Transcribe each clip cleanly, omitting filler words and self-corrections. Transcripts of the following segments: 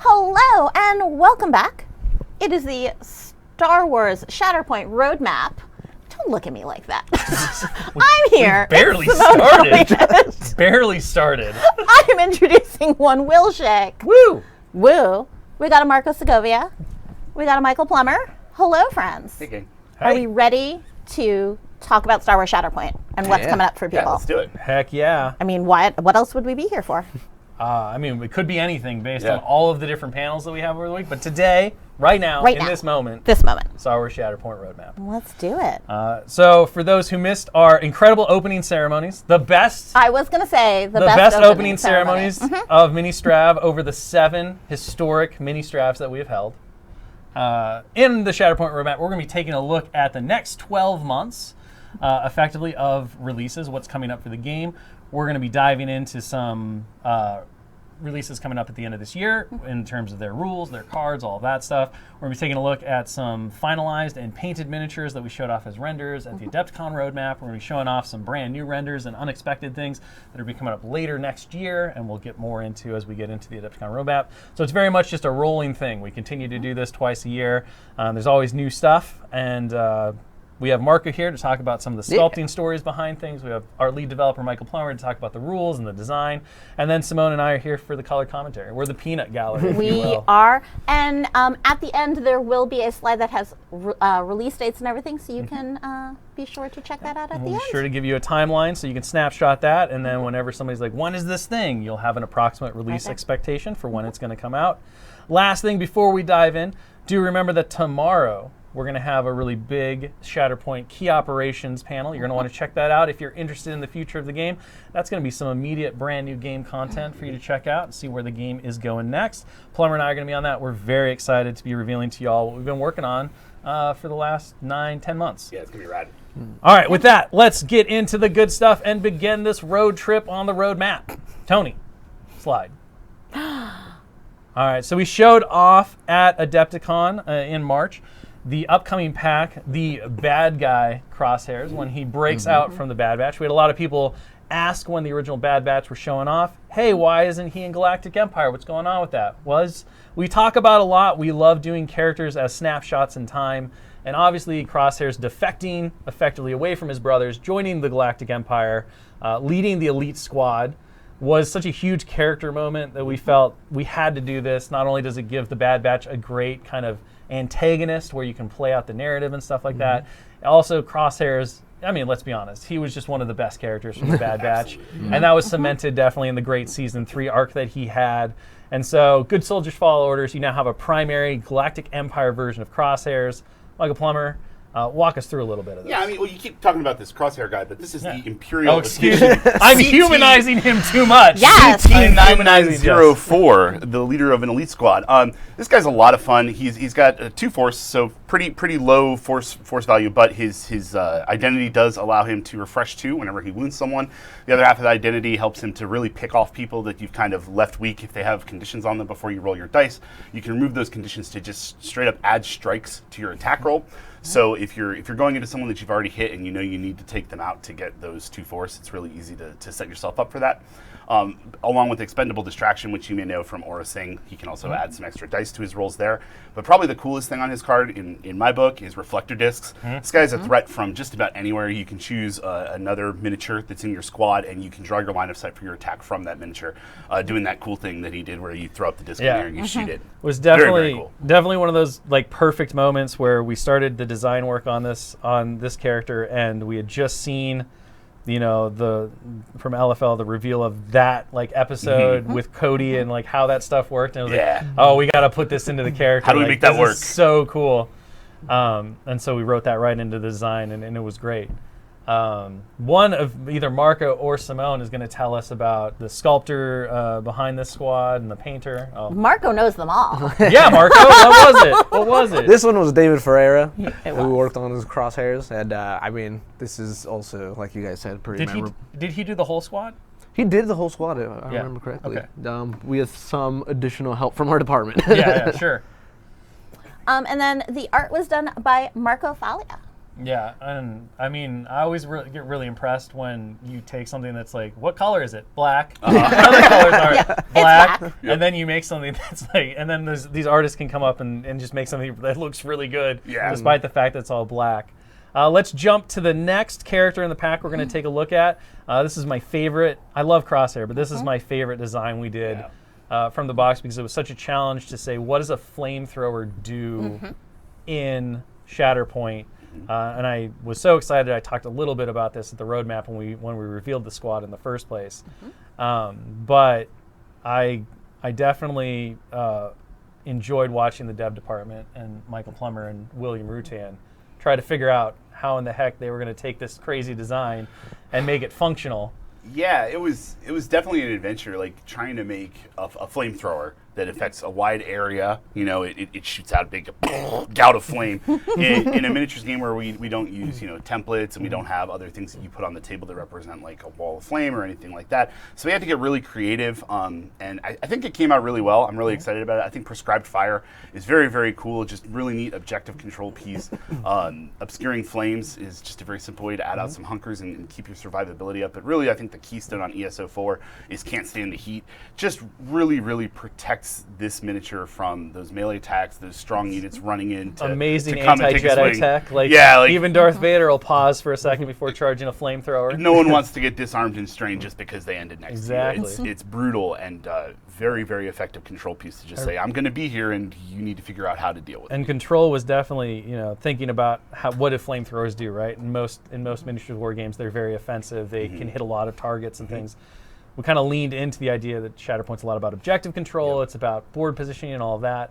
Hello and welcome back. It is the Star Wars Shatterpoint roadmap. Don't look at me like that. I'm here. Barely started. Barely started. I'm introducing one Wilshik. Woo! Woo. We got a Marco Segovia. We got a Michael Plummer. Hello, friends. Hey, gang. Are we ready to talk about Star Wars Shatterpoint and what's coming up for people? Yeah, let's do it. Heck yeah. I mean, what else would we be here for? I mean, it could be anything based on all of the different panels that we have over the week. But today, right now, this moment, Star Wars Shatterpoint roadmap. Let's do it. So, for those who missed our incredible opening ceremonies, the best. I was going to say the best opening ceremonies of Ministrav over the 7 historic Ministravs that we have held. In the Shatterpoint roadmap, we're going to be taking a look at the next 12 months, effectively, of releases, what's coming up for the game. We're going to be diving into some releases coming up at the end of this year in terms of their rules, their cards, all of that stuff. We're going to be taking a look at some finalized and painted miniatures that we showed off as renders at the Adepticon roadmap. We're going to be showing off some brand new renders and unexpected things that are going to be coming up later next year, and we'll get more into as we get into the Adepticon roadmap. So it's very much just a rolling thing. We continue to do this twice a year. There's always new stuff, and we have Marco here to talk about some of the sculpting stories behind things. We have our lead developer, Michael Plummer, to talk about the rules and the design. And then Simone and I are here for the color commentary. We're the peanut gallery, if you will. We are. And at the end, there will be a slide that has release dates and everything, so you can be sure to check that out at the end. We'll be sure to give you a timeline so you can snapshot that. And then whenever somebody's like, when is this thing? You'll have an approximate release expectation for when it's going to come out. Last thing before we dive in, do remember that tomorrow, we're going to have a really big Shatterpoint key operations panel. You're going to want to check that out if you're interested in the future of the game. That's going to be some immediate brand new game content for you to check out and see where the game is going next. Plummer and I are going to be on that. We're very excited to be revealing to y'all what we've been working on for the last 9-10 months. Yeah, it's going to be rad. All right, with that, let's get into the good stuff and begin this road trip on the roadmap. Tony, slide. All right, so we showed off at Adepticon in March the upcoming pack, the bad guy Crosshairs, when he breaks out from the Bad Batch. We had a lot of people ask when the original Bad Batch were showing off, hey, why isn't he in Galactic Empire? What's going on with that? We talk about a lot. We love doing characters as snapshots in time. And obviously, Crosshairs defecting effectively away from his brothers, joining the Galactic Empire, leading the elite squad, was such a huge character moment that we felt we had to do this. Not only does it give the Bad Batch a great kind of antagonist where you can play out the narrative and stuff like that. Also, Crosshairs, I mean, let's be honest, he was just one of the best characters from the Bad Batch. And that was cemented definitely in the great Season 3 arc that he had. And so, good soldiers follow orders. You now have a primary Galactic Empire version of Crosshairs. Michael Plummer, walk us through a little bit of this. Yeah, I mean, well, you keep talking about this Crosshair guy, but this is the Imperial. Oh, excuse me. I'm humanizing him too much. Yes. CT-9904, the leader of an elite squad. This guy's a lot of fun. He's got 2 force, so pretty low force value, but his identity does allow him to refresh 2 whenever he wounds someone. The other half of the identity helps him to really pick off people that you've kind of left weak if they have conditions on them before you roll your dice. You can remove those conditions to just straight up add strikes to your attack roll. So if you're going into someone that you've already hit and you know you need to take them out to get those 2 force, it's really easy to set yourself up for that. Along with Expendable Distraction, which you may know from Aura Singh, he can also add some extra dice to his rolls there. But probably the coolest thing on his card, in my book, is Reflector Discs. This guy's a threat from just about anywhere. You can choose another miniature that's in your squad, and you can draw your line of sight for your attack from that miniature, doing that cool thing that he did where you throw up the disc in there and you shoot it. It was definitely very cool. Definitely one of those like perfect moments where we started the design work on this character, and we had just seen, you know, from LFL the reveal of that like episode with Cody and like how that stuff worked, and it was like, oh, we got to put this into the character. How do we make that this work? Is so cool. And so we wrote that right into the design, and it was great. One of either Marco or Simone is going to tell us about the sculptor behind this squad and the painter. Oh. Marco knows them all. Yeah, Marco, what was it? This one was David Ferreira, who worked on his Crosshairs, and I mean, this is also, like you guys said, pretty memorable. Did he do the whole squad? He did the whole squad, if I remember correctly. Okay. With some additional help from our department. Yeah, sure. And then the art was done by Marco Falia. Yeah, and I mean, I always get really impressed when you take something that's like, what color is it? Black. Other colors are black. black. And then you make something that's like, and then these artists can come up and just make something that looks really good, despite the fact that it's all black. Let's jump to the next character in the pack we're going to take a look at. This is my favorite. I love Crosshair, but this is my favorite design we did from the box because it was such a challenge to say, what does a flamethrower do in Shatterpoint? And I was so excited. I talked a little bit about this at the roadmap when we revealed the squad in the first place. But I definitely enjoyed watching the dev department and Michael Plummer and William Rutan try to figure out how in the heck they were going to take this crazy design and make it functional. Yeah, it was definitely an adventure, like trying to make a flamethrower that affects a wide area. You know, it shoots out a big gout of flame. In a miniatures game where we don't use, templates and we don't have other things that you put on the table that represent like a wall of flame or anything like that. So we had to get really creative, and I think it came out really well. I'm really excited about it. I think Prescribed Fire is very, very cool, just really neat objective control piece. Obscuring Flames is just a very simple way to add out some hunkers and keep your survivability up. But really, I think the keystone on ESO4 is Can't Stand the Heat. Just really, really protects this miniature from those melee attacks, those strong units running in to amazing to come and take a anti-Jedi swing. tech. Like even Darth Vader will pause for a second before charging a flamethrower. No one wants to get disarmed and strained just because they ended next Exactly. to you. It's brutal and very, very effective control piece to just say, I'm going to be here and you need to figure out how to deal with it. And Control was definitely, thinking about what do flamethrowers do, right? In most miniatures war games, they're very offensive. They can hit a lot of targets and things. We kind of leaned into the idea that Shatterpoint's a lot about objective control. It's about board positioning and all of that.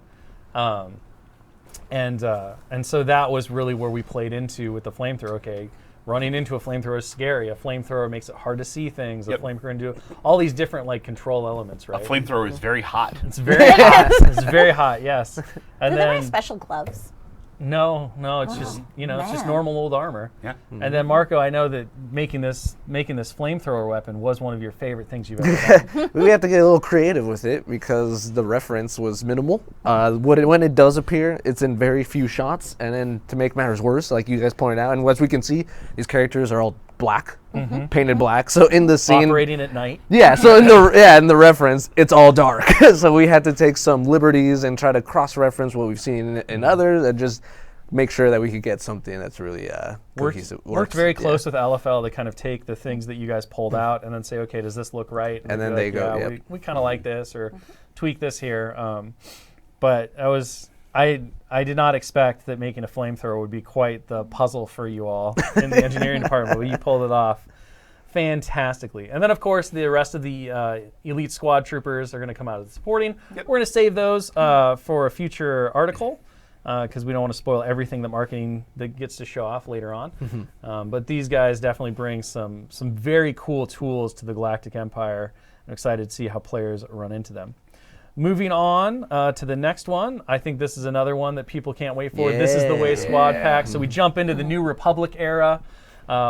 And so that was really where we played into with the flamethrower. Okay, running into a flamethrower is scary. A flamethrower makes it hard to see things. A flamethrower can do all these different control elements, right? A flamethrower is very hot. It's very hot. It's very hot, yes. And Do they wear then special gloves? no, it's just it's just normal old armor. Yeah. And then Marco, I know that making this flamethrower weapon was one of your favorite things you've ever done. We had to get a little creative with it because the reference was minimal. When it does appear, it's in very few shots. And then to make matters worse, like you guys pointed out, and as we can see, these characters are all black, painted black. So in the scene, Operating at night. yeah. So in the reference, it's all dark. So we had to take some liberties and try to cross-reference what we've seen in others, and just make sure that we could get something that's really cohesive. Worked very close with LFL to kind of take the things that you guys pulled out and then say, okay, does this look right? And then be they go, yeah, yep. we kind of like this or tweak this here. But I did not expect that making a flamethrower would be quite the puzzle for you all in the engineering department, but you pulled it off fantastically. And then, of course, the rest of the elite squad troopers are going to come out of the supporting. We're going to save those for a future article because we don't want to spoil everything that marketing that gets to show off later on. But these guys definitely bring some very cool tools to the Galactic Empire. I'm excited to see how players run into them. Moving on to the next one, I think this is another one that people can't wait for. This is the Way Squad pack. So we jump into the New Republic era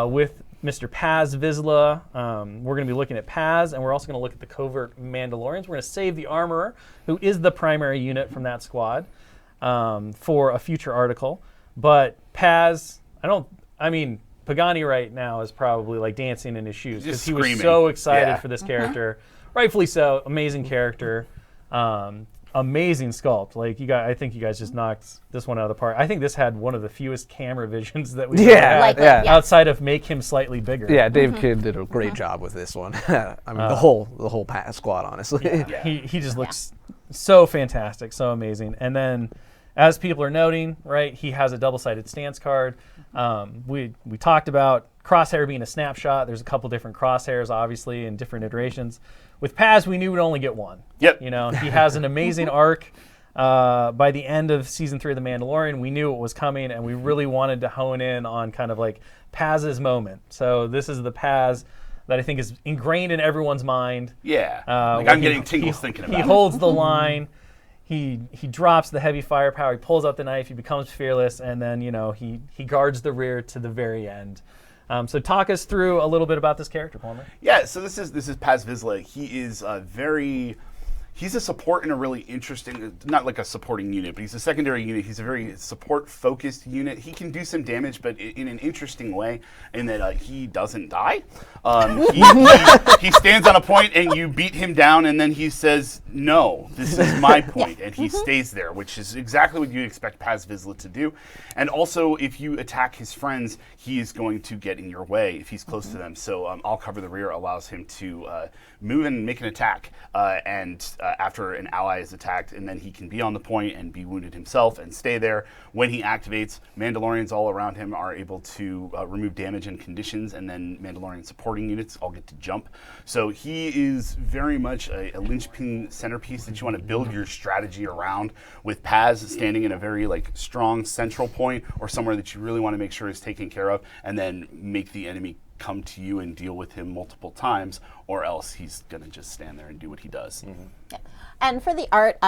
with Mr. Paz Vizla. We're going to be looking at Paz, and we're also going to look at the covert Mandalorians. We're going to save the Armorer, who is the primary unit from that squad, for a future article. But Paz, Pagani right now is probably like dancing in his shoes because he was so excited for this character. Rightfully so. Amazing character. Amazing sculpt. I think you guys just knocked this one out of the park. I think this had one of the fewest camera visions that we've ever had, outside of make him slightly bigger. Yeah, Dave Kidd did a great job with this one. The whole squad, honestly. He just looks so fantastic, so amazing. And then, as people are noting, right, he has a double-sided stance card. We talked about Crosshair being a snapshot. There's a couple different Crosshairs, obviously, in different iterations. With Paz, we knew we'd only get one. Yep. He has an amazing arc. By the end of season 3 of The Mandalorian, we knew it was coming, and we really wanted to hone in on kind of like Paz's moment. So this is the Paz that I think is ingrained in everyone's mind. Yeah. I'm getting tingles thinking about it. He holds the line. He drops the heavy firepower. He pulls out the knife. He becomes fearless, and then he guards the rear to the very end. So talk us through a little bit about this character, Palmer. Yeah, so this is Paz Vizla. He is He's a support in a really interesting, not like a supporting unit, but he's a secondary unit. He's a very support-focused unit. He can do some damage, but in an interesting way, in that he doesn't die. He stands on a point, and you beat him down, and then he says, "No, this is my point," and he stays there, which is exactly what you expect Paz Vizla to do. And also, if you attack his friends, he is going to get in your way if he's close to them. So I'll cover the rear allows him to move and make an attack, after an ally is attacked, and then he can be on the point and be wounded himself and stay there. When he activates, Mandalorians all around him are able to remove damage and conditions, and then Mandalorian supporting units all get to jump. So he is very much a linchpin centerpiece that you want to build your strategy around, with Paz standing in a very strong central point, or somewhere that you really want to make sure is taken care of, and then make the enemy come to you and deal with him multiple times, or else he's going to just stand there and do what he does. Yeah. And for the art,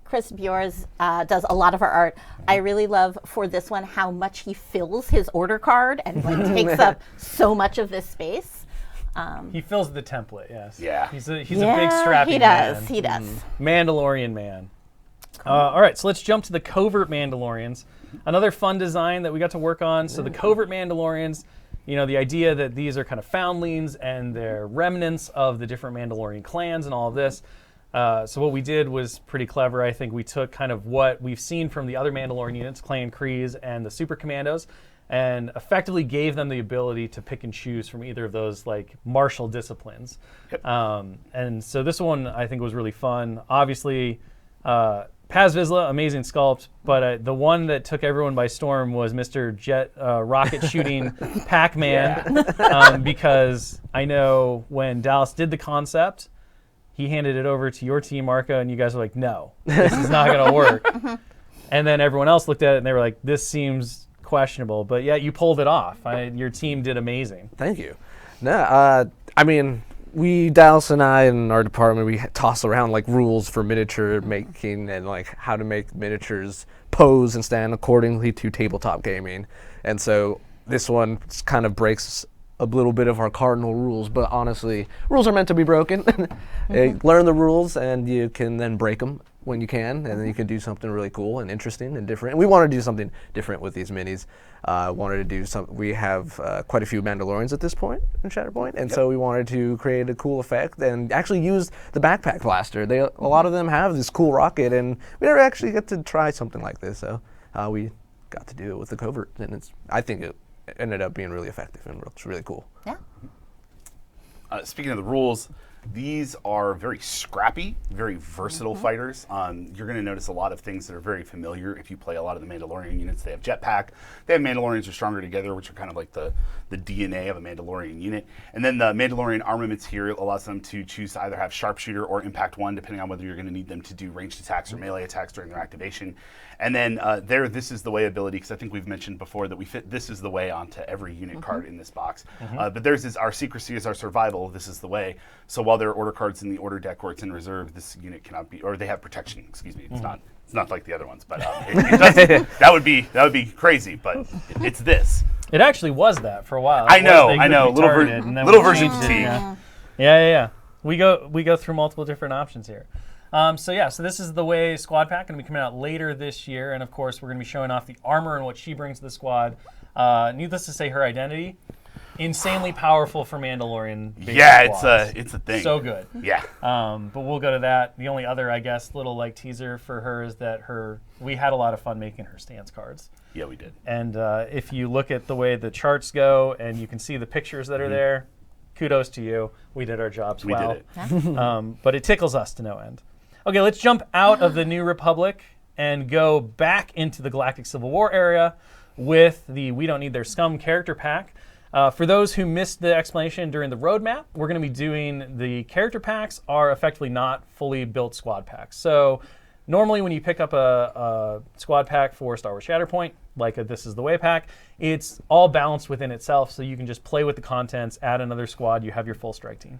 Chris Bjors does a lot of our art. I really love for this one how much he fills his order card and takes up so much of this space. He fills the template, yes. Yeah. He's a big strappy man. He does. Mandalorian man. All right, so let's jump to the covert Mandalorians. Another fun design that we got to work on. So the covert Mandalorians, the idea that these are kind of foundlings and they're remnants of the different Mandalorian clans and all of this. So what we did was pretty clever. I think we took kind of what we've seen from the other Mandalorian units, Clan Kryze and the Super Commandos, and effectively gave them the ability to pick and choose from either of those martial disciplines. Yep. And so this one I think was really fun. Obviously, Paz Vizla, amazing sculpt, but the one that took everyone by storm was Mr. Jet rocket shooting Pac-Man, because I know when Dallas did the concept, he handed it over to your team, Marco, and you guys were like, "No, this is not going to work." And then everyone else looked at it and they were like, "This seems questionable," but yeah, you pulled it off. Your team did amazing. Thank you. No, I mean, Dallas and I in our department, we toss around rules for miniature making and how to make miniatures pose and stand accordingly to tabletop gaming. And so this one kind of breaks a little bit of our cardinal rules, but honestly, rules are meant to be broken. Learn the rules and you can then break them when you can, and then you can do something really cool and interesting and different. And we want to do something different with these minis. We have quite a few Mandalorians at this point in Shatterpoint, and so we wanted to create a cool effect and actually use the backpack blaster. A lot of them have this cool rocket, and we never actually get to try something like this, so we got to do it with the covert, and I think it ended up being really effective and looks really cool. Yeah. Speaking of the rules, these are very scrappy, very versatile fighters. You're going to notice a lot of things that are very familiar if you play a lot of the Mandalorian units. They have jetpack. They have Mandalorians are stronger together, which are kind of like the DNA of a Mandalorian unit. And then the Mandalorian armaments here allows them to choose to either have sharpshooter or impact 1, depending on whether you're going to need them to do ranged attacks or melee attacks during their activation. And then this is the way ability, because I think we've mentioned before that we fit this is the way onto every unit card in this box. But theirs is our secrecy is our survival. This is the way. So while there are order cards in the order deck or it's in reserve, this unit cannot be, or they have protection. Excuse me. It's not like the other ones, but it does, that would be crazy. But it's this. It actually was that for a while. I know. Little version fatigue. Yeah. We go through multiple different options here. So this is the way Squad Pack going to be coming out later this year, and of course we're going to be showing off the armor and what she brings to the squad. Needless to say, her identity, insanely powerful for Mandalorian. It's a thing. So good. Yeah. But we'll go to that. The only other, I guess, little teaser for her is that we had a lot of fun making her stance cards. Yeah, we did. And if you look at the way the charts go and you can see the pictures that are there, kudos to you. We did our jobs well. We did it. But it tickles us to no end. Okay, let's jump out of the New Republic and go back into the Galactic Civil War area with the We Don't Need Their Scum character pack. For those who missed the explanation during the roadmap, we're going to be doing the character packs are effectively not fully built squad packs. So normally when you pick up a squad pack for Star Wars Shatterpoint, like a This Is the Way pack, it's all balanced within itself, so you can just play with the contents, add another squad, you have your full strike team.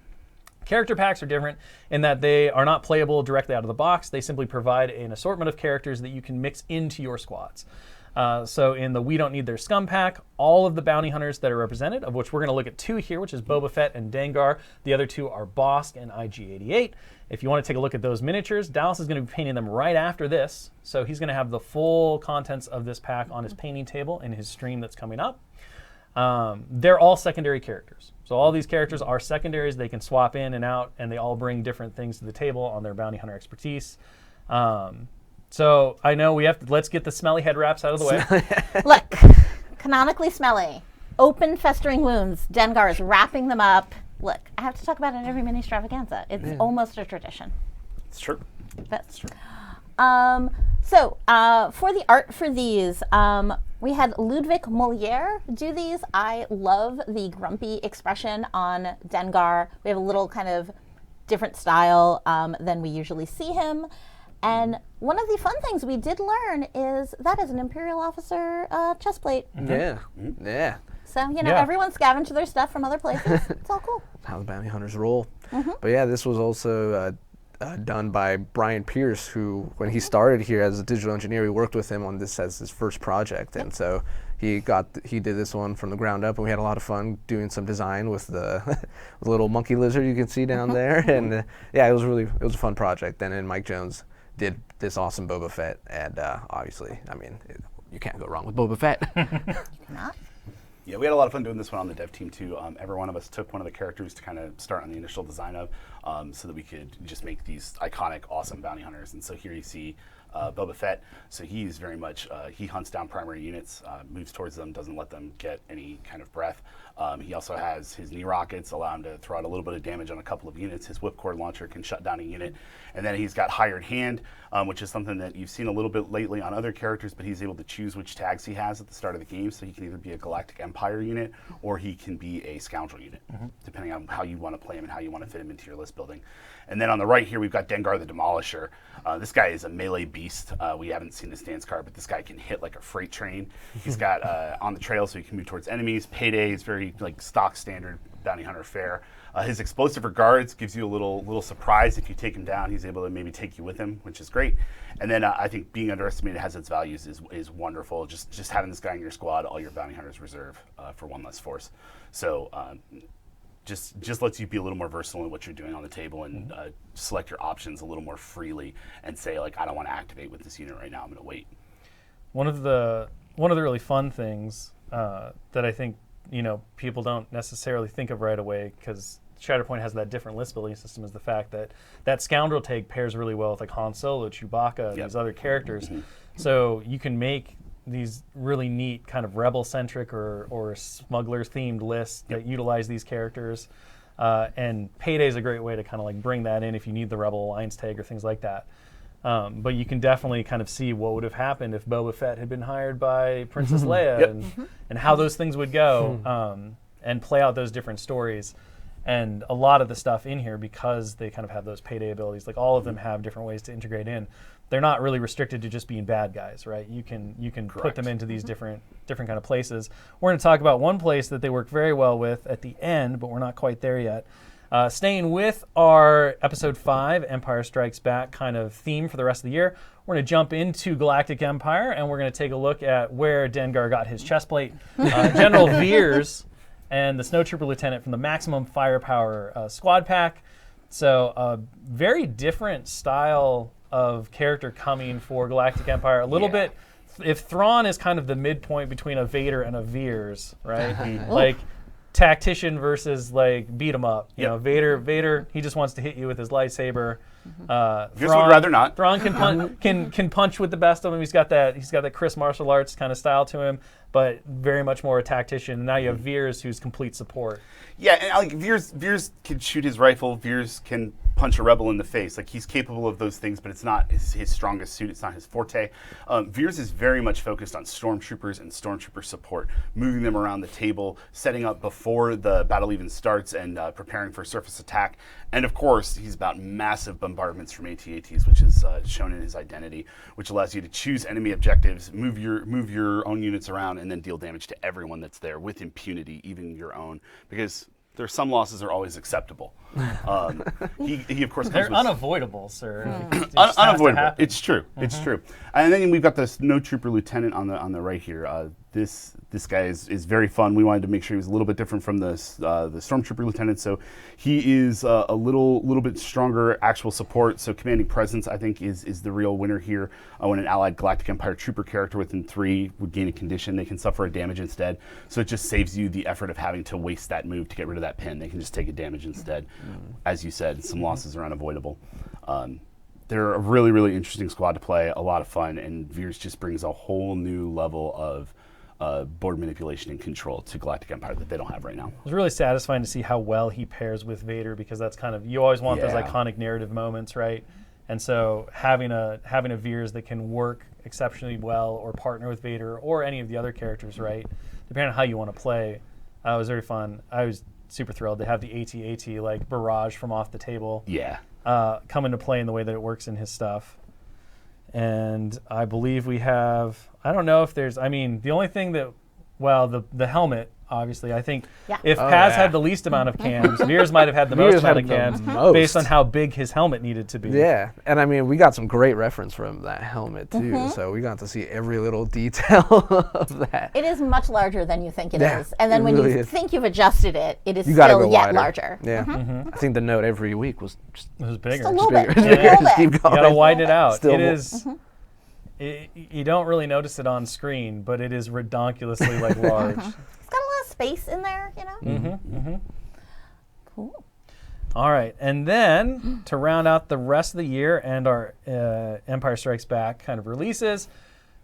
Character packs are different in that they are not playable directly out of the box. They simply provide an assortment of characters that you can mix into your squads. So in the We Don't Need Their Scum pack, all of the bounty hunters that are represented, of which we're going to look at 2 here, which is Boba Fett and Dengar. The other 2 are Bosk and IG-88. If you want to take a look at those miniatures, Dallas is going to be painting them right after this. So he's going to have the full contents of this pack on his painting table in his stream that's coming up. They're all secondary characters. So all these characters are secondaries. They can swap in and out, and they all bring different things to the table on their bounty hunter expertise. So I know we have to, let's get the smelly head wraps out of the way. Look, canonically smelly, open festering wounds. Dengar is wrapping them up. Look, I have to talk about it every Ministravaganza. It's almost a tradition. It's true. That's true. So for the art for these, we had Ludwig Moliere do these. I love the grumpy expression on Dengar. We have a little kind of different style than we usually see him. And one of the fun things we did learn is that is an Imperial officer chest plate. Yeah. Yeah. So, you know, Yeah. everyone scavenged their stuff from other places. It's all cool. How the bounty hunters roll. But yeah, this was also done by Brian Pierce, who, when he started here as a digital engineer, we worked with him on this as his first project, and so he did this one from the ground up, and we had a lot of fun doing some design with the little monkey lizard you can see down there, and yeah, it was a fun project. And then Mike Jones did this awesome Boba Fett, and obviously, I mean, you can't go wrong with Boba Fett. Not. Yeah, we had a lot of fun doing this one on the dev team too. Every one of us took one of the characters to kind of start on the initial design of, so that we could just make these iconic, awesome bounty hunters. And so here you see Boba Fett. So he's very much, he hunts down primary units, moves towards them, doesn't let them get any kind of breath. He also has his knee rockets, allow him to throw out a little bit of damage on a couple of units. His whipcord launcher can shut down a unit. And then he's got hired hand, which is something that you've seen a little bit lately on other characters, but he's able to choose which tags he has at the start of the game. So he can either be a Galactic Empire unit or he can be a scoundrel unit, depending on how you want to play him and how you want to fit him into your list building. And then on the right here, we've got Dengar the Demolisher. This guy is a melee beast. We haven't seen his stance card, but this guy can hit like a freight train. He's got on the trail, so he can move towards enemies. Payday is very like stock standard bounty hunter fare. His explosive regards gives you a little surprise if you take him down. He's able to maybe take you with him, which is great. And then I think being underestimated has its values is wonderful. Just having this guy in your squad, all your bounty hunters reserve for one less force. So just lets you be a little more versatile in what you're doing on the table and select your options a little more freely and say like, I don't want to activate with this unit right now. I'm going to wait. One of the really fun things that I think people don't necessarily think of right away, because Shatterpoint has that different list building system, is the fact that scoundrel tag pairs really well with like Han Solo, Chewbacca, these other characters. So you can make these really neat kind of rebel-centric or smuggler-themed lists that utilize these characters. And Payday is a great way to kind of like bring that in if you need the Rebel Alliance tag or things like that. But you can definitely kind of see what would have happened if Boba Fett had been hired by Princess Leia and how those things would go and play out those different stories. And a lot of the stuff in here, because they kind of have those Payday abilities, like all of them have different ways to integrate in. They're not really restricted to just being bad guys, right? You can put them into these different kind of places. We're going to talk about one place that they work very well with at the end, but we're not quite there yet. Staying with our Episode 5, Empire Strikes Back kind of theme for the rest of the year, we're going to jump into Galactic Empire, and we're going to take a look at where Dengar got his chestplate. General Veers and the Snowtrooper Lieutenant from the Maximum Firepower Squad Pack. So a very different style of character coming for Galactic Empire. A little bit, if Thrawn is kind of the midpoint between a Vader and a Veers, right? Like tactician versus like beat 'em up. You know, Vader, he just wants to hit you with his lightsaber. Veers would rather not. Thrawn can punch with the best of them. He's got that Chris martial arts kind of style to him, but very much more a tactician. Now you have Veers, who's complete support. Yeah, and like Veers can shoot his rifle. Veers can punch a rebel in the face. Like, he's capable of those things, but it's not his strongest suit. It's not his forte. Veers is very much focused on stormtroopers and stormtrooper support, moving them around the table, setting up before the battle even starts, and preparing for surface attack. And of course, he's about massive bombardments from AT-ATs, which is shown in his identity, which allows you to choose enemy objectives, move your own units around, and then deal damage to everyone that's there with impunity, even your own. Because Their some losses are always acceptable. He of course comes They're with unavoidable, sir. It just has to unavoidable. happen. It's true. It's true. And then we've got this no trooper lieutenant on the right here. This guy is very fun. We wanted to make sure he was a little bit different from the stormtrooper lieutenant. So he is a little bit stronger actual support. So commanding presence, I think, is the real winner here. When an allied Galactic Empire trooper character within 3 would gain a condition, they can suffer a damage instead. So it just saves you the effort of having to waste that move to get rid of that pin. They can just take a damage instead. As you said, some losses are unavoidable. They're a really, really interesting squad to play, a lot of fun, and Veers just brings a whole new level of board manipulation and control to Galactic Empire that they don't have right now. It was really satisfying to see how well he pairs with Vader, because that's kind of, you always want those iconic narrative moments, right? And so having a Veers that can work exceptionally well or partner with Vader or any of the other characters, right? Depending on how you want to play, was very fun. I was super thrilled to have the AT-AT like barrage from off the table come into play in the way that it works in his stuff. And I believe we have, I don't know if there's, I mean, the only thing that, well, the helmet, obviously, I think if Paz had the least amount of cams, Veers might have had the most amount of cams based on how big his helmet needed to be. Yeah, and I mean, we got some great reference from that helmet too, so we got to see every little detail of that. It is much larger than you think it Yeah, is. And then it when really you is. think you've adjusted it, it is You gotta still go yet wider. larger. Yeah, I think the note every week was just It was bigger. Just a little bit. bigger. Just a little Just keep bit. going. You gotta widen it out. Still It more. is. You don't really notice it on screen, but it is redonkulously like large. It's got a lot of space in there, you know? Cool. All right, and then to round out the rest of the year and our Empire Strikes Back kind of releases,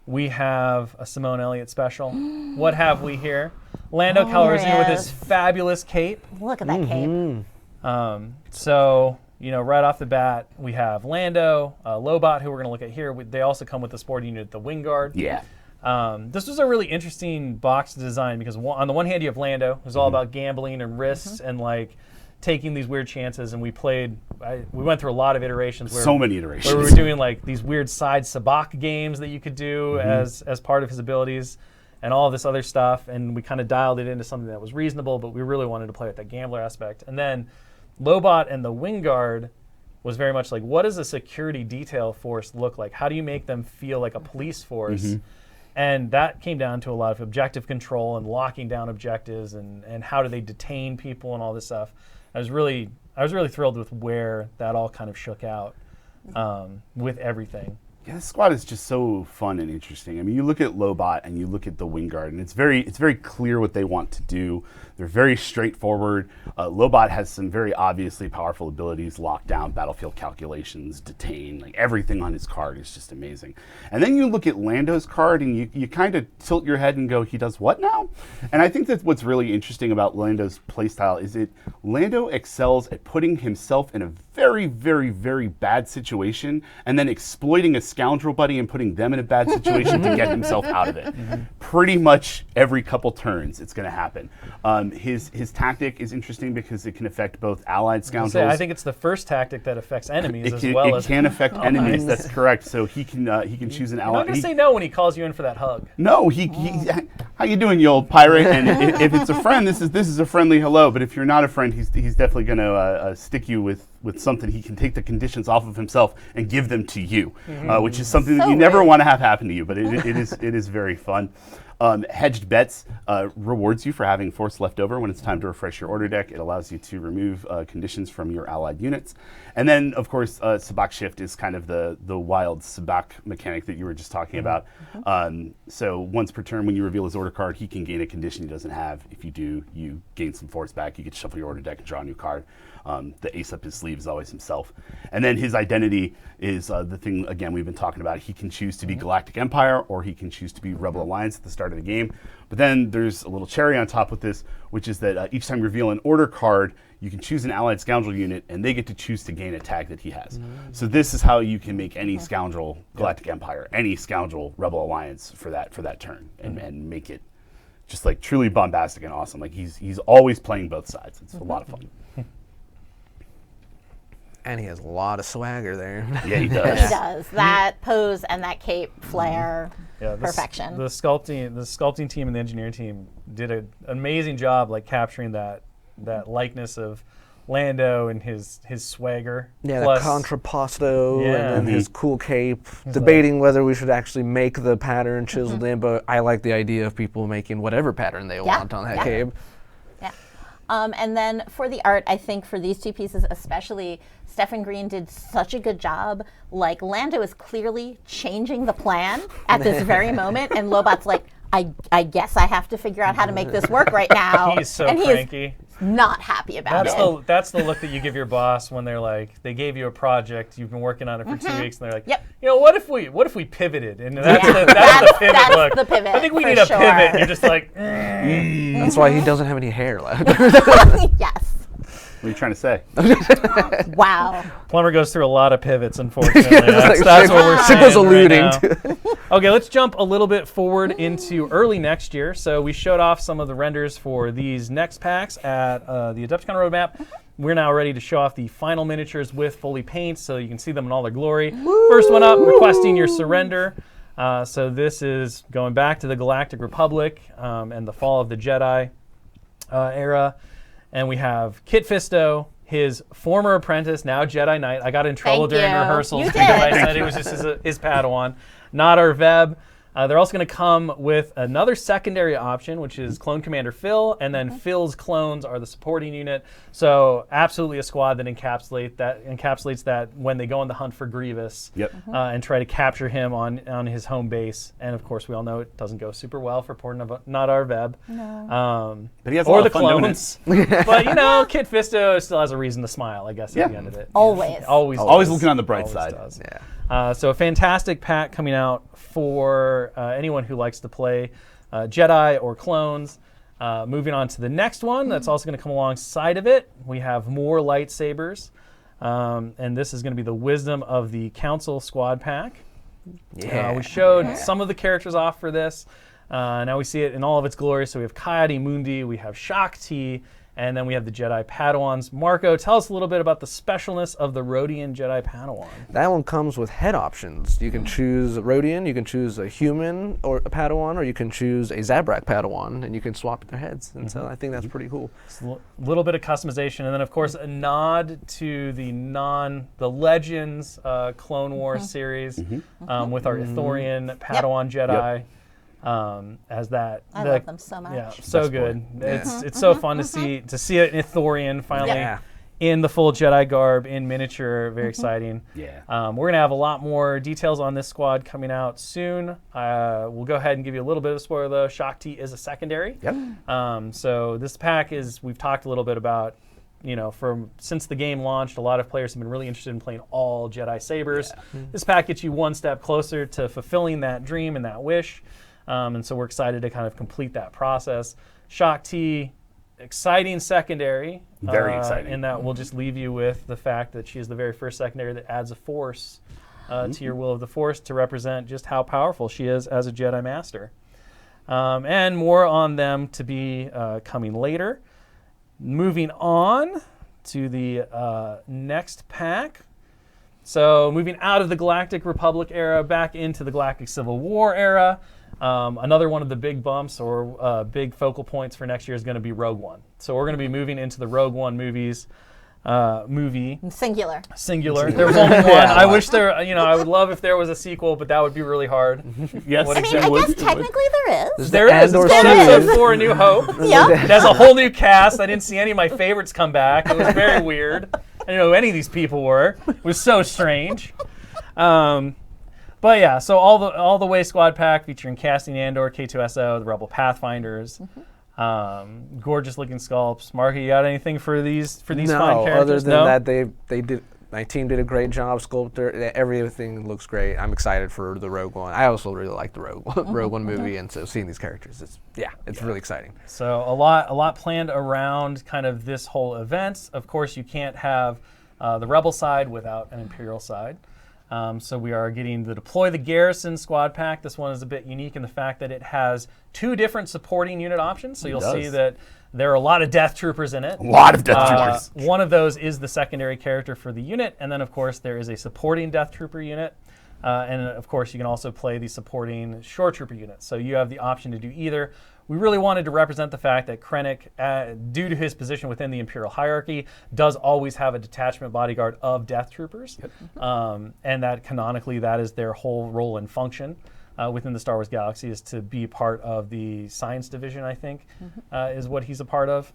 we have a Simone Elliott special. What have we here? Lando Calrissian with his fabulous cape. Look at that cape. So, you know, right off the bat, we have Lando, Lobot, who we're going to look at here. They also come with the sport unit, the Wingguard. Yeah. This was a really interesting box to design because on the one hand, you have Lando, who's all about gambling and risks and like taking these weird chances. And we went through a lot of iterations. So many iterations. Where we were doing like these weird side sabacc games that you could do as part of his abilities and all this other stuff. And we kind of dialed it into something that was reasonable, but we really wanted to play with that gambler aspect. And then Lobot and the Wingguard was very much like, what does a security detail force look like? How do you make them feel like a police force? And that came down to a lot of objective control and locking down objectives and how do they detain people and all this stuff. I was really thrilled with where that all kind of shook out with everything. Yeah, this squad is just so fun and interesting. I mean, you look at Lobot and you look at the Wingguard, and it's very clear what they want to do. They're very straightforward. Lobot has some very obviously powerful abilities: lockdown, battlefield calculations, detain. Like everything on his card is just amazing. And then you look at Lando's card, and you kind of tilt your head and go, "He does what now?" And I think that what's really interesting about Lando's playstyle is that Lando excels at putting himself in a very, very, very bad situation and then exploiting a scoundrel buddy and putting them in a bad situation to get himself out of it. Pretty much every couple turns, it's going to happen. His tactic is interesting because it can affect both allied scoundrels. I think it's the first tactic that affects enemies it as can, well. It can affect enemies. That's correct. So he can choose an You're ally. not going to say no when he calls you in for that hug. No, he how you doing, you old pirate? And if it's a friend, this is a friendly hello. But if you're not a friend, he's definitely going to stick you with something. He can take the conditions off of himself and give them to you, which is something that you never want to have happen to you. But it is very fun. Hedged Bets rewards you for having force left over when it's time to refresh your order deck. It allows you to remove conditions from your allied units. And then, of course, Sabacc Shift is kind of the wild Sabacc mechanic that you were just talking about. So once per turn, when you reveal his order card, he can gain a condition he doesn't have. If you do, you gain some force back. You get to shuffle your order deck and draw a new card. The ace up his sleeve is always himself. And then his identity is the thing, again, we've been talking about. He can choose to be Galactic Empire or he can choose to be Rebel Alliance at the start of the game. But then there's a little cherry on top with this, which is that each time you reveal an order card, you can choose an allied scoundrel unit and they get to choose to gain a tag that he has. So this is how you can make any scoundrel Galactic Empire, any scoundrel Rebel Alliance for that turn and make it just like truly bombastic and awesome. Like he's always playing both sides. It's a lot of fun. And he has a lot of swagger there. Yeah, he does. He does. That pose and that cape flare, perfection. The sculpting team and the engineering team did an amazing job, like capturing that that likeness of Lando and his swagger. Yeah, Plus, the contrapposto Yeah. and then his cool cape. Debating whether we should actually make the pattern chiseled in, but I like the idea of people making whatever pattern they want on that cape. Yeah. And then for the art, I think for these two pieces especially, Stephen Green did such a good job. Like, Lando is clearly changing the plan at this very moment, and Lobot's like, I guess I have to figure out how to make this work right now. He's so and cranky. Not happy about it. That's the look that you give your boss when they're like, they gave you a project, you've been working on it for 2 weeks, and they're like, you know, what if we pivoted? And that's the pivot look. The pivot, I think we for need a sure. pivot. And you're just like, That's why he doesn't have any hair left. Yes. What are you trying to say? Wow. Plumber goes through a lot of pivots, unfortunately. That's what we're Ship was saying alluding right now. to. Okay, let's jump a little bit forward into early next year. So we showed off some of the renders for these next packs at the Adepticon roadmap. We're now ready to show off the final miniatures with fully paint, so you can see them in all their glory. First one up, requesting your surrender. So this is going back to the Galactic Republic and the fall of the Jedi era. And we have Kit Fisto, his former apprentice, now Jedi Knight. I got in trouble Thank during you. rehearsals You because I did. said it was just his Padawan, not our Veb. They're also going to come with another secondary option, which is Clone Commander Phil, and then Phil's clones are the supporting unit. So absolutely a squad that encapsulates that when they go on the hunt for Grievous and try to capture him on his home base. And of course, we all know it doesn't go super well for poor not our Veb. No. But he has a Or lot the of fun doing clones. But you know, Kit Fisto still has a reason to smile, I guess, at the end of it. Always. Always Always does. looking on the bright Always side. does. Yeah. So a fantastic pack coming out for anyone who likes to play Jedi or clones. Moving on to the next one that's also going to come alongside of it, we have more lightsabers. And this is going to be the Wisdom of the Council Squad pack. Yeah. We showed some of the characters off for this. Now we see it in all of its glory. So we have Coyote Mundi, we have Shaak Ti, and then we have the Jedi Padawans. Marco, tell us a little bit about the specialness of the Rodian Jedi Padawan. That one comes with head options. You can choose a Rodian, you can choose a human or a Padawan, or you can choose a Zabrak Padawan, and you can swap their heads. And so I think that's pretty cool. A little bit of customization, and then of course a nod to the Legends Clone Wars series with our Ithorian Padawan Jedi. As that, I love them so much. Yeah, so good. It's so fun to see an Ithorian finally in the full Jedi garb in miniature. Very exciting. Yeah. We're gonna have a lot more details on this squad coming out soon. We'll go ahead and give you a little bit of a spoiler though. Shaak Ti is a secondary. Yep. So this pack we've talked a little bit about. You know, since the game launched, a lot of players have been really interested in playing all Jedi sabers. This pack gets you one step closer to fulfilling that dream and that wish. And so we're excited to kind of complete that process. Shaak Ti, exciting secondary. Very exciting. In that we'll just leave you with the fact that she is the very first secondary that adds a force to your Will of the Force to represent just how powerful she is as a Jedi Master. And more on them to be coming later. Moving on to the next pack. So moving out of the Galactic Republic era back into the Galactic Civil War era. Another one of the big bumps or big focal points for next year is going to be Rogue One. So we're going to be moving into the Rogue One movie. Singular. There was only one. I wish I would love if there was a sequel, but that would be really hard. Yes. I mean, I guess technically there is. There is. It's called Episode 4: A New Hope. Yeah. It has a whole new cast. I didn't see any of my favorites come back. It was very weird. I didn't know who any of these people were. It was so strange. But yeah, so all the way squad pack featuring Cassian Andor, K2SO, the Rebel Pathfinders, gorgeous looking sculpts. Mark, you got anything for these fine characters? Other than that, my team did a great job. Sculptor, everything looks great. I'm excited for the Rogue One. I also really like the Rogue One movie, and so seeing these characters, it's really exciting. So a lot planned around kind of this whole event. Of course, you can't have the Rebel side without an Imperial side. So we are getting the Deploy the Garrison squad pack. This one is a bit unique in the fact that it has 2 different supporting unit options. So you'll see that there are a lot of Death Troopers in it. A lot of Death Troopers. One of those is the secondary character for the unit. And then, of course, there is a supporting Death Trooper unit. And, of course, you can also play the supporting Shore Trooper unit. So you have the option to do either. we really wanted to represent the fact that Krennic, due to his position within the Imperial hierarchy, does always have a detachment bodyguard of Death Troopers, and that canonically that is their whole role and function within the Star Wars galaxy, is to be part of the science division, I think, is what he's a part of.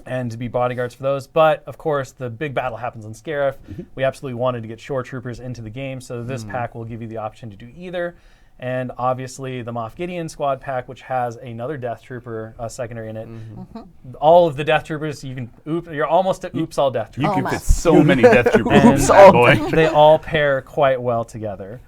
And to be bodyguards for those. But, of course, the big battle happens on Scarif. We absolutely wanted to get shore troopers into the game, so this pack will give you the option to do either. And, obviously, the Moff Gideon squad pack, which has another Death Trooper secondary in it. All of the Death Troopers, you can you're almost at oops all Death Troopers. You can fit so many Death Troopers. And Oops, all boy. they all pair quite well together.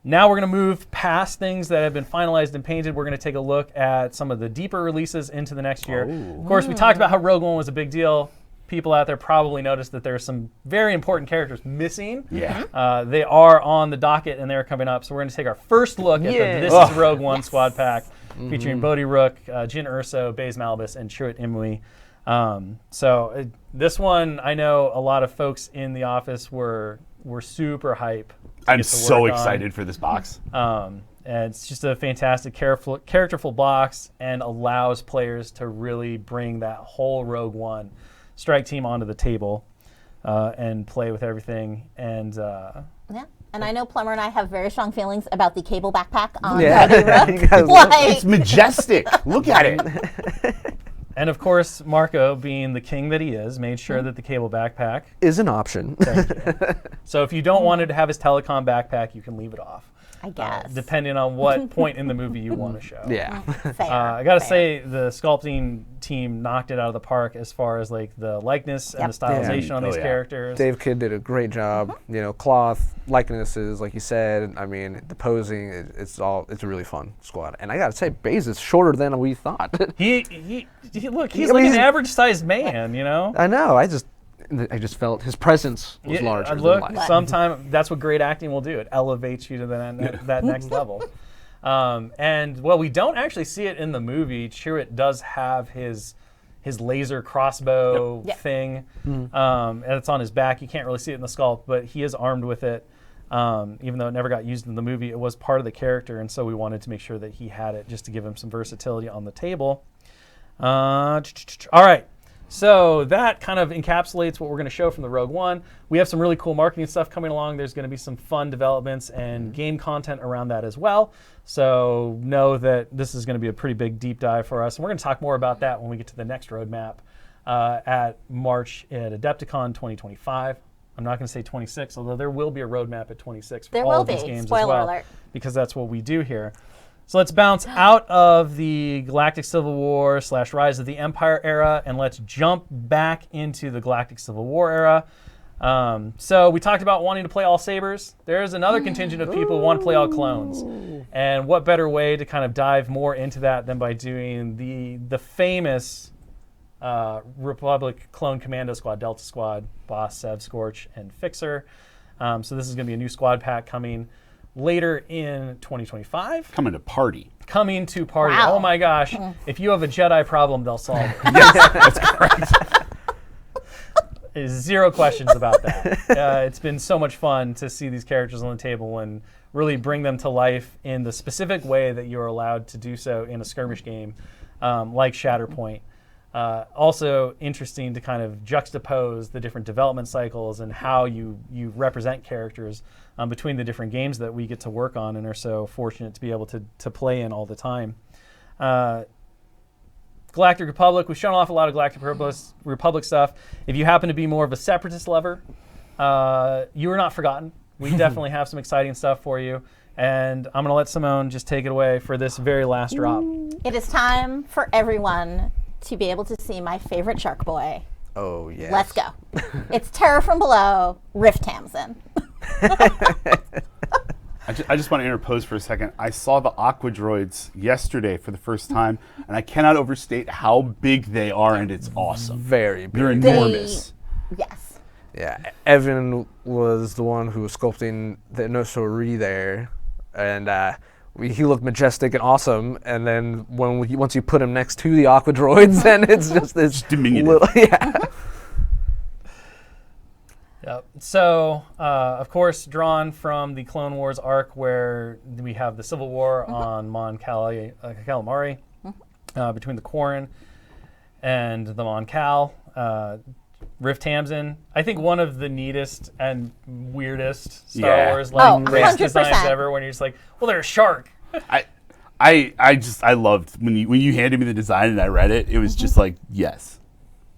Now we're going to move past things that have been finalized and painted. We're going to take a look at some of the deeper releases into the next year. Of course, we talked about how Rogue One was a big deal. People out there probably noticed that there's some very important characters missing. Yeah. They are on the docket and they're coming up. So we're going to take our first look at the This is Rogue One squad pack featuring Bodhi Rook, Jyn Erso, Baze Malbus, and Chirrut Imwe. This one, I know a lot of folks in the office were super hype. I'm so excited for this box. And it's just a fantastic, characterful box, and allows players to really bring that whole Rogue One strike team onto the table and play with everything. And Yeah. And I know Plummer and I have very strong feelings about the cable backpack on Yeah. Bodhi Rook. It's majestic. Look at it. and of course, Marco, being the king that he is, made sure that the cable backpack. Is an option. So if you don't want it to have his telecom backpack, you can leave it off. I guess. Depending on what point in the movie you want to show. Yeah. Fair, I gotta fair. say, the sculpting team knocked it out of the park as far as like the likeness and the stylization on Oh, these yeah. characters. Dave Kidd did a great job. You know, cloth, likenesses, like you said. I mean, the posing, it's a really fun squad. And I gotta say, Baze is shorter than we thought. He look, he's I like mean, an average-sized man, you know. I know. I just felt his presence was larger Look, than life. sometimes that's what great acting will do. It elevates you to that next level. And well, we don't actually see it in the movie. Chirrut does have his laser crossbow thing, and it's on his back. You can't really see it in the sculpt, but he is armed with it. Even though it never got used in the movie, it was part of the character, and so we wanted to make sure that he had it just to give him some versatility on the table. All right. So that kind of encapsulates what we're going to show from the Rogue One. We have some really cool marketing stuff coming along. There's going to be some fun developments and game content around that as well. So know that this is going to be a pretty big deep dive for us. And we're going to talk more about that when we get to the next roadmap at March at Adepticon 2025. I'm not going to say 26, although there will be a roadmap at 26 for There all will of these be. games Spoiler as well, alert. because that's what we do here. So let's bounce out of the Galactic Civil War / Rise of the Empire era, and let's jump back into the Galactic Civil War era. So we talked about wanting to play all sabers. There's another contingent of people who want to play all clones. And what better way to kind of dive more into that than by doing the famous Republic clone Commando Squad, Delta Squad, Boss, Sev, Scorch, and Fixer. So this is going to be a new squad pack coming later in 2025. Coming to party. Coming to party. Wow. Oh my gosh. If you have a Jedi problem, they'll solve it. That's correct. There's zero questions about that. It's been so much fun to see these characters on the table and really bring them to life in the specific way that you're allowed to do so in a skirmish game like Shatterpoint. Also interesting to kind of juxtapose the different development cycles and how you represent characters between the different games that we get to work on and are so fortunate to be able to play in all the time. Galactic Republic, we've shown off a lot of Galactic Republic stuff. If you happen to be more of a Separatist lover, you are not forgotten. We definitely have some exciting stuff for you. And I'm going to let Simone just take it away for this very last drop. It is time for everyone to be able to see my favorite shark boy. Oh, yes. Let's go. It's Terror from Below, Rift Tamsin. I just want to interpose for a second. I saw the Aqua Droids yesterday for the first time, and I cannot overstate how big they are, and it's awesome. Very big. They're enormous. Yes. Yeah, Evan was the one who was sculpting the Nosori there, and he looked majestic and awesome. And then once you put him next to the Aqua Droids, then it's just this diminutive. Yeah. Yep. So, of course, drawn from the Clone Wars arc where we have the Civil War on Mon Calamari. between the Quarren and the Mon Cal. Rift Tamsin. I think one of the neatest and weirdest Star Wars race designs ever. When you're just like, well, they're a shark. I loved when you handed me the design and I read it. It was just like, yes,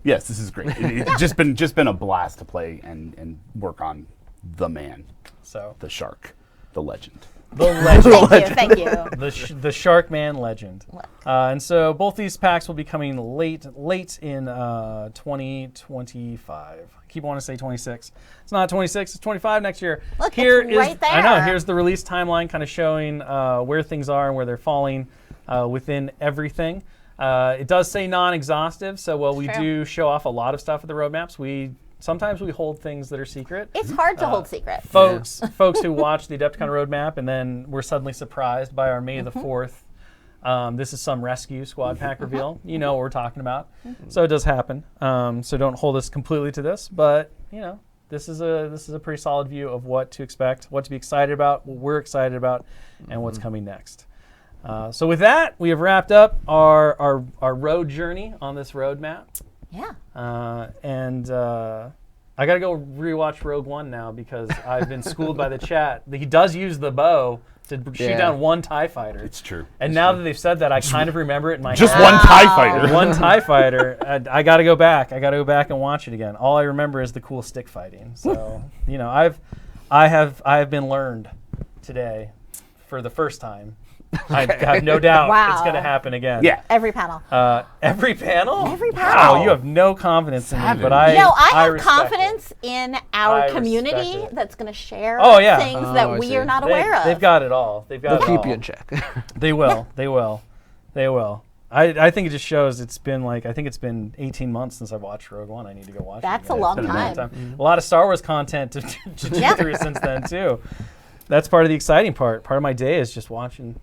this is great. It's just been a blast to play and work on the man, the shark, the legend. The legend. Thank you. The Shark Man legend. And so both these packs will be coming late in 2025. I keep wanting to say 26. It's not 26, it's 25 next year. Look, it's right there. I know, here's the release timeline kind of showing where things are and where they're falling within everything. It does say non-exhaustive, so while we do show off a lot of stuff at the roadmaps, sometimes we hold things that are secret. It's hard to hold secret. Folks who watch the Adepticon roadmap and then were suddenly surprised by our May the 4th. This is some rescue squad pack reveal. You know what we're talking about. So it does happen. So don't hold us completely to this, but this is a pretty solid view of what to expect, what to be excited about, what we're excited about, and what's coming next. So with that, we have wrapped up our road journey on this roadmap. Yeah. And I got to go rewatch Rogue One now because I've been schooled by the chat. He does use the bow to shoot down one TIE fighter. It's true. And now that they've said that, I kind of remember it in my just head. One TIE fighter. One TIE fighter. I got to go back. I got to go back and watch it again. All I remember is the cool stick fighting. So I have been learned today for the first time. I have no doubt it's going to happen again. Yeah. Every panel. Every panel? Every panel. Wow, you have no confidence in me, but I have respect confidence in our I community respect it. that's going to share things that we are not aware of. They've got it all. They'll keep you in check. They will. They will. They will. I think it just shows it's been 18 months since I've watched Rogue One. I need to go watch it. That's a long time. A lot of Star Wars content to do through since then too. That's part of the exciting part. Part of my day is just watching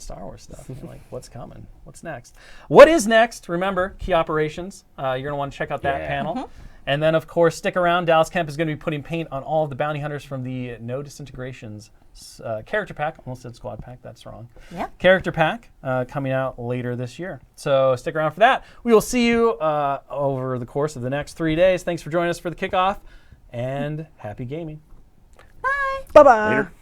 Star Wars stuff. Like, what's coming? What's next? What is next? Remember, key operations. You're going to want to check out that panel. And then, of course, stick around. Dallas Kemp is going to be putting paint on all of the bounty hunters from the No Disintegrations character pack. Almost said squad pack. That's wrong. Yeah. Character pack coming out later this year. So stick around for that. We will see you over the course of the next 3 days. Thanks for joining us for the kickoff, and happy gaming. Bye. Bye-bye. Later.